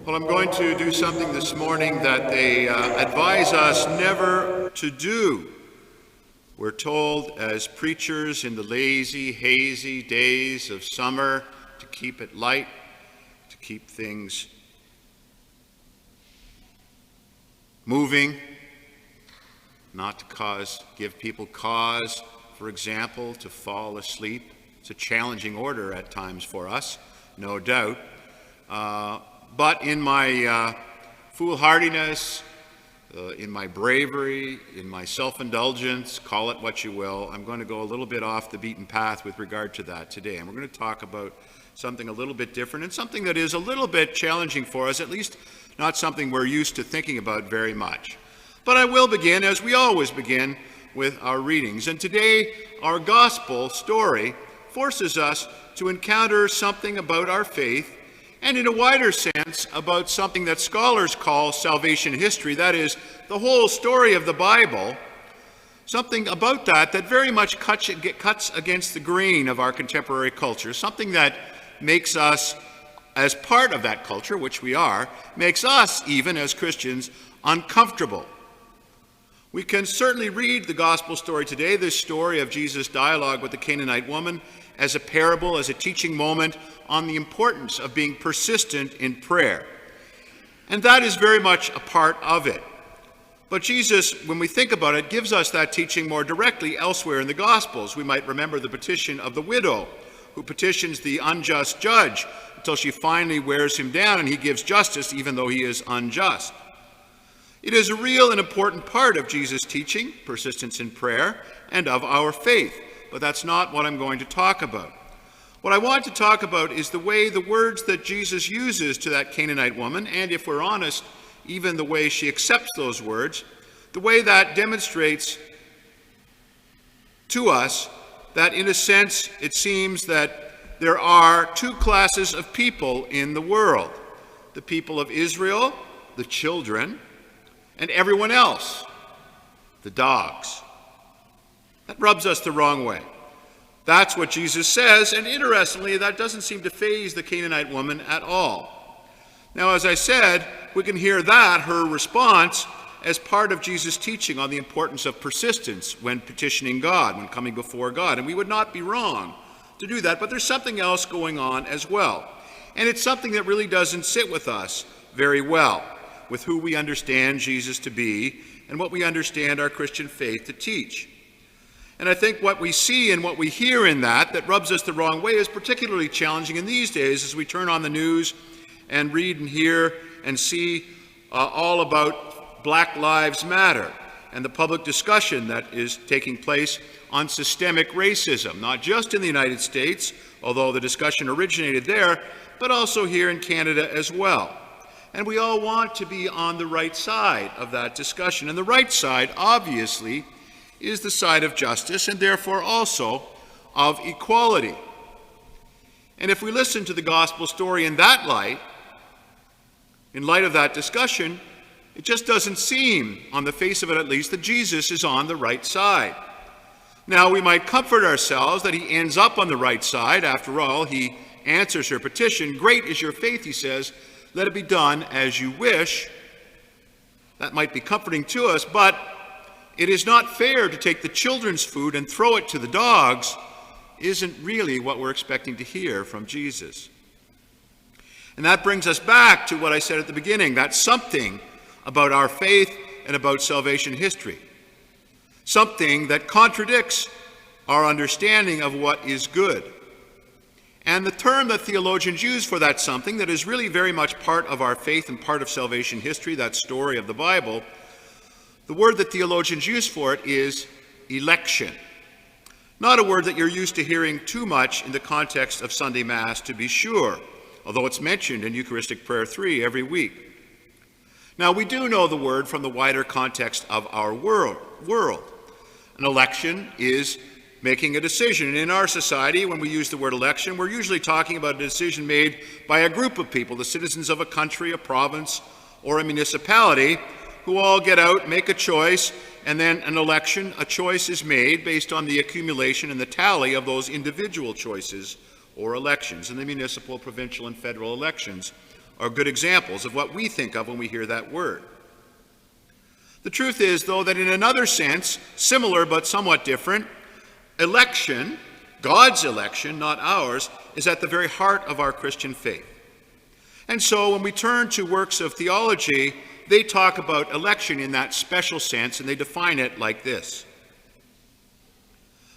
Well, I'm going to do something this morning that they advise us never to do. We're told as preachers in the lazy, hazy days of summer to keep it light, to keep things moving, not to give people cause, for example, to fall asleep. It's a challenging order at times for us, no doubt. But in my foolhardiness, in my bravery, in my self-indulgence, call it what you will, I'm going to go a little bit off the beaten path with regard to that today. And we're going to talk about something a little bit different and something that is a little bit challenging for us, at least not something we're used to thinking about very much. But I will begin, as we always begin, with our readings. And today, our gospel story forces us to encounter something about our faith, and in a wider sense, about something that scholars call salvation history, that is, the whole story of the Bible, something about that very much cuts against the grain of our contemporary culture, something that makes us, as part of that culture, which we are, makes us, even as Christians, uncomfortable. We can certainly read the gospel story today, this story of Jesus' dialogue with the Canaanite woman, as a parable, as a teaching moment on the importance of being persistent in prayer. And that is very much a part of it. But Jesus, when we think about it, gives us that teaching more directly elsewhere in the Gospels. We might remember the petition of the widow, who petitions the unjust judge until she finally wears him down and he gives justice even though he is unjust. It is a real and important part of Jesus' teaching, persistence in prayer, and of our faith. But that's not what I'm going to talk about. What I want to talk about is the way the words that Jesus uses to that Canaanite woman, and if we're honest, even the way she accepts those words, the way that demonstrates to us that in a sense it seems that there are two classes of people in the world: the people of Israel, the children, and everyone else, the dogs. That rubs us the wrong way. That's what Jesus says, and interestingly, that doesn't seem to faze the Canaanite woman at all. Now, as I said, we can hear that, her response, as part of Jesus' teaching on the importance of persistence when petitioning God, when coming before God. And we would not be wrong to do that, but there's something else going on as well. And it's something that really doesn't sit with us very well, with who we understand Jesus to be and what we understand our Christian faith to teach. And I think what we see and what we hear in that rubs us the wrong way is particularly challenging in these days as we turn on the news and read and hear and see all about Black Lives Matter and the public discussion that is taking place on systemic racism, not just in the United States, although the discussion originated there, but also here in Canada as well. And we all want to be on the right side of that discussion. And the right side, obviously, is the side of justice and therefore also of equality. And if we listen to the gospel story in that light, in light of that discussion, it just doesn't seem, on the face of it at least, that Jesus is on the right side. Now, we might comfort ourselves that he ends up on the right side. After all, he answers her petition. Great is your faith, he says. Let it be done as you wish. That might be comforting to us, but it is not fair to take the children's food and throw it to the dogs isn't really what we're expecting to hear from Jesus. And that brings us back to what I said at the beginning, that something about our faith and about salvation history. Something that contradicts our understanding of what is good. And the term that theologians use for that something that is really very much part of our faith and part of salvation history, that story of the Bible, the word that theologians use for it is election. Not a word that you're used to hearing too much in the context of Sunday Mass, to be sure, although it's mentioned in Eucharistic Prayer 3 every week. Now, we do know the word from the wider context of our world. An election is making a decision. And in our society, when we use the word election, we're usually talking about a decision made by a group of people, the citizens of a country, a province, or a municipality, who all get out, make a choice, and then an election, a choice is made based on the accumulation and the tally of those individual choices or elections. In the municipal, provincial, and federal elections are good examples of what we think of when we hear that word. The truth is, though, that in another sense, similar but somewhat different, election, God's election, not ours, is at the very heart of our Christian faith. And so when we turn to works of theology, they talk about election in that special sense, and they define it like this: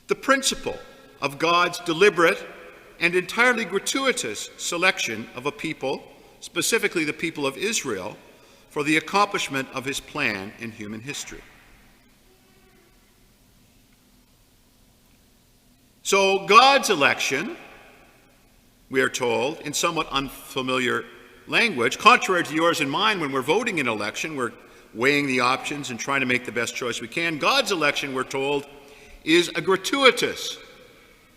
the principle of God's deliberate and entirely gratuitous selection of a people, specifically the people of Israel, for the accomplishment of his plan in human history. So God's election, we are told, in somewhat unfamiliar language, contrary to yours and mine when we're voting in election, we're weighing the options and trying to make the best choice we can. God's election, we're told, is a gratuitous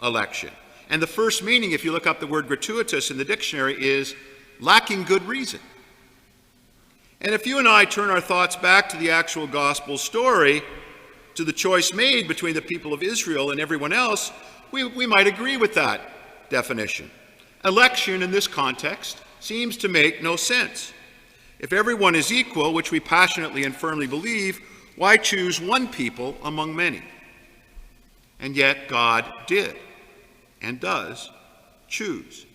election. And the first meaning, if you look up the word gratuitous in the dictionary, is lacking good reason. And if you and I turn our thoughts back to the actual gospel story, to the choice made between the people of Israel and everyone else, we might agree with that definition. Election in this context seems to make no sense. If everyone is equal, which we passionately and firmly believe, why choose one people among many? And yet God did and does choose.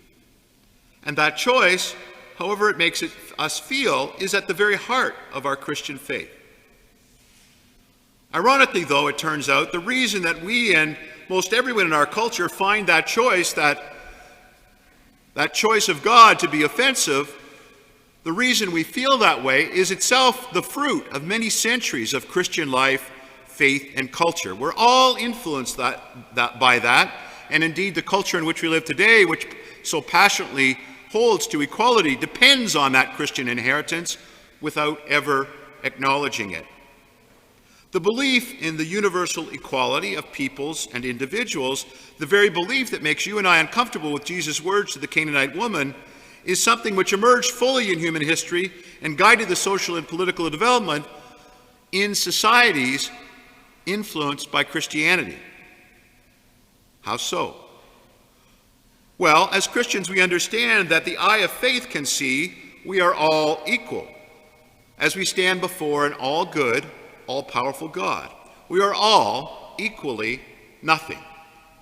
And that choice, however it makes us feel, is at the very heart of our Christian faith. Ironically, though, it turns out the reason that we and most everyone in our culture find that choice of God to be offensive, the reason we feel that way is itself the fruit of many centuries of Christian life, faith, and culture. We're all influenced by that, and indeed the culture in which we live today, which so passionately holds to equality, depends on that Christian inheritance without ever acknowledging it. The belief in the universal equality of peoples and individuals, the very belief that makes you and I uncomfortable with Jesus' words to the Canaanite woman, is something which emerged fully in human history and guided the social and political development in societies influenced by Christianity. How so? Well, as Christians, we understand that the eye of faith can see we are all equal as we stand before an all-good, all-powerful God. We are all equally nothing.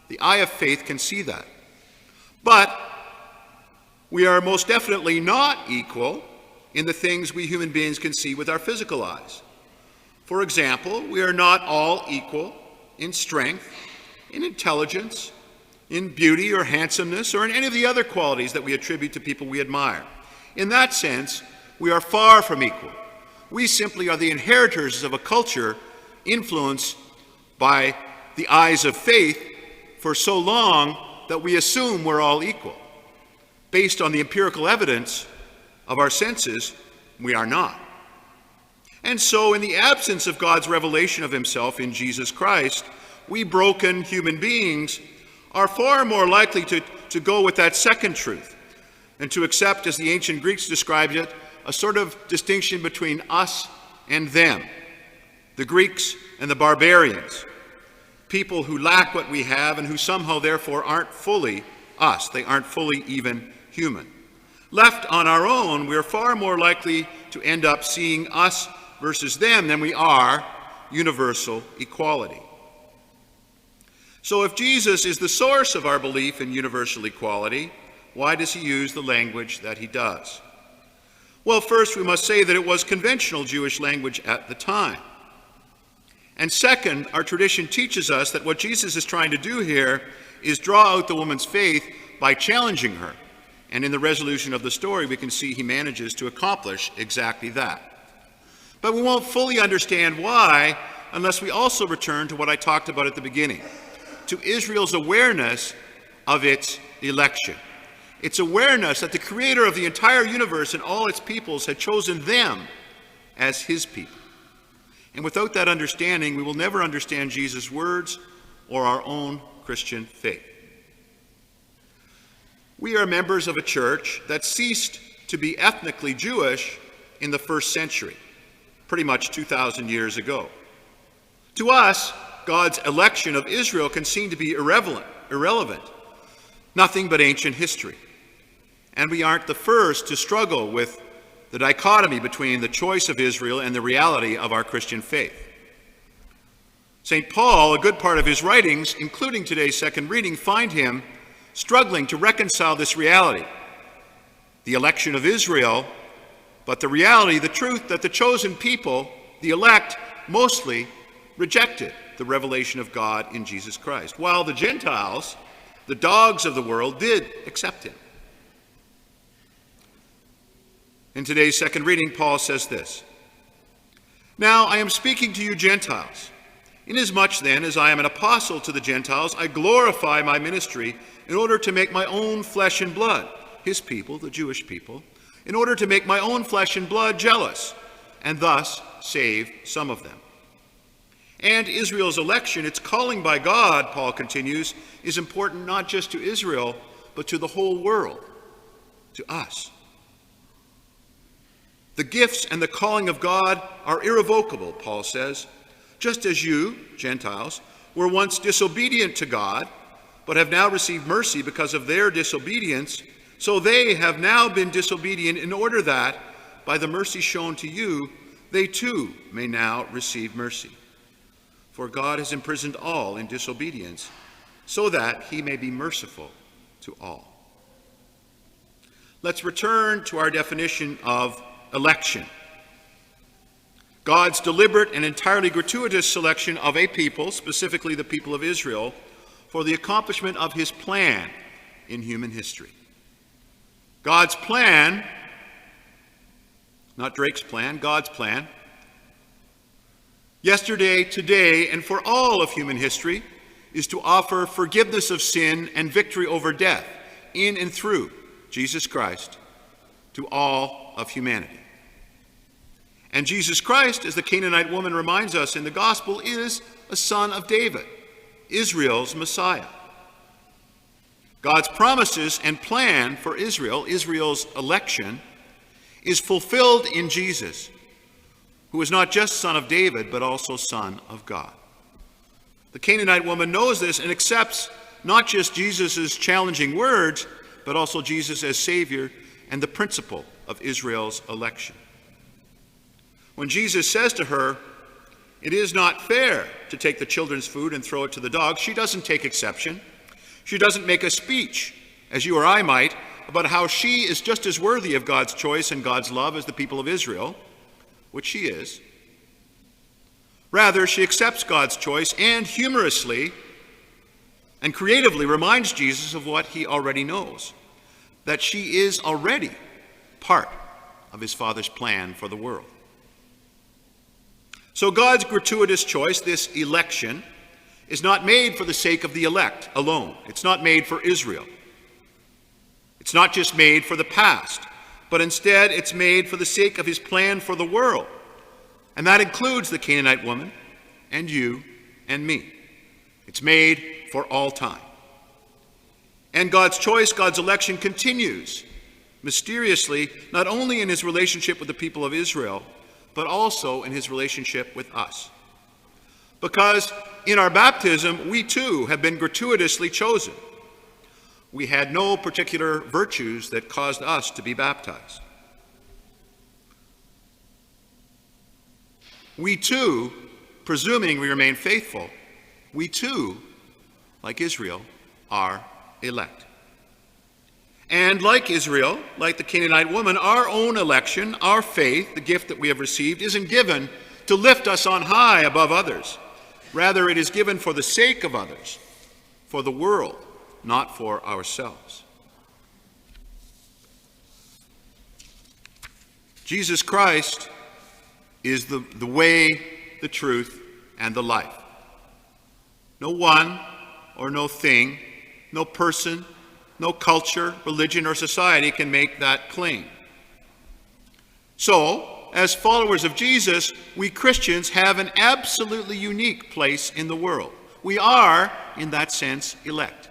The eye of faith can see that. But we are most definitely not equal in the things we human beings can see with our physical eyes. For example, we are not all equal in strength, in intelligence, in beauty or handsomeness, or in any of the other qualities that we attribute to people we admire. In that sense, we are far from equal. We simply are the inheritors of a culture influenced by the eyes of faith for so long that we assume we're all equal. Based on the empirical evidence of our senses, we are not. And so, in the absence of God's revelation of himself in Jesus Christ, we broken human beings are far more likely to go with that second truth and to accept, as the ancient Greeks described it, a sort of distinction between us and them, the Greeks and the barbarians, people who lack what we have and who somehow therefore aren't fully us. They aren't fully even human. Left on our own, we are far more likely to end up seeing us versus them than we are universal equality. So if Jesus is the source of our belief in universal equality, why does he use the language that he does? Well, first we must say that it was conventional Jewish language at the time. And second, our tradition teaches us that what Jesus is trying to do here is draw out the woman's faith by challenging her. And in the resolution of the story, we can see he manages to accomplish exactly that. But we won't fully understand why unless we also return to what I talked about at the beginning, to Israel's awareness of its election. Its awareness that the creator of the entire universe and all its peoples had chosen them as his people. And without that understanding, we will never understand Jesus' words or our own Christian faith. We are members of a church that ceased to be ethnically Jewish in the first century, pretty much 2,000 years ago. To us, God's election of Israel can seem to be irrelevant, nothing but ancient history. And we aren't the first to struggle with the dichotomy between the choice of Israel and the reality of our Christian faith. St. Paul, a good part of his writings, including today's second reading, find him struggling to reconcile this reality, the election of Israel, but the reality, the truth that the chosen people, the elect, mostly rejected the revelation of God in Jesus Christ, while the Gentiles, the dogs of the world, did accept him. In today's second reading, Paul says this: "Now I am speaking to you Gentiles. Inasmuch then as I am an apostle to the Gentiles, I glorify my ministry in order to make my own flesh and blood," his people, the Jewish people, "in order to make my own flesh and blood jealous, and thus save some of them. And Israel's election, its calling by God," Paul continues, "is important not just to Israel, but to the whole world, to us. The gifts and the calling of God are irrevocable," Paul says. "Just as you, Gentiles, were once disobedient to God, but have now received mercy because of their disobedience, so they have now been disobedient in order that, by the mercy shown to you, they too may now receive mercy. For God has imprisoned all in disobedience, so that he may be merciful to all." Let's return to our definition of election. God's deliberate and entirely gratuitous selection of a people, specifically the people of Israel, for the accomplishment of his plan in human history. God's plan, not Drake's plan, God's plan, yesterday, today, and for all of human history, is to offer forgiveness of sin and victory over death in and through Jesus Christ to all of humanity. And Jesus Christ, as the Canaanite woman reminds us in the gospel, is a son of David, Israel's Messiah. God's promises and plan for Israel, Israel's election, is fulfilled in Jesus, who is not just son of David, but also son of God. The Canaanite woman knows this and accepts not just Jesus' challenging words, but also Jesus as Savior and the principle of Israel's election. When Jesus says to her, "It is not fair to take the children's food and throw it to the dogs," she doesn't take exception. She doesn't make a speech, as you or I might, about how she is just as worthy of God's choice and God's love as the people of Israel, which she is. Rather, she accepts God's choice and humorously and creatively reminds Jesus of what he already knows, that she is already part of his Father's plan for the world. So God's gratuitous choice, this election, is not made for the sake of the elect alone. It's not made for Israel. It's not just made for the past, but instead it's made for the sake of his plan for the world. And that includes the Canaanite woman and you and me. It's made for all time. And God's choice, God's election continues mysteriously, not only in his relationship with the people of Israel, but also in his relationship with us. Because in our baptism, we too have been gratuitously chosen. We had no particular virtues that caused us to be baptized. We too, presuming we remain faithful, we too, like Israel, are elect. And like Israel, like the Canaanite woman, our own election, our faith, the gift that we have received, isn't given to lift us on high above others. Rather, it is given for the sake of others, for the world, not for ourselves. Jesus Christ is the way, the truth, and the life. No one or no thing, no person, no culture, religion, or society can make that claim. So, as followers of Jesus, we Christians have an absolutely unique place in the world. We are, in that sense, elect.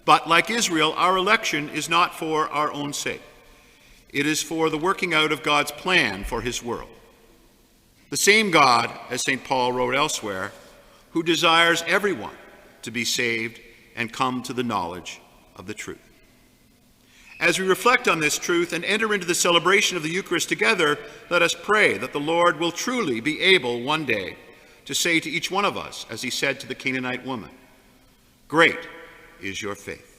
But like Israel, our election is not for our own sake. It is for the working out of God's plan for his world. The same God, as St. Paul wrote elsewhere, who desires everyone to be saved and come to the knowledge of the truth. As we reflect on this truth and enter into the celebration of the Eucharist together, let us pray that the Lord will truly be able one day to say to each one of us, as he said to the Canaanite woman, "Great is your faith."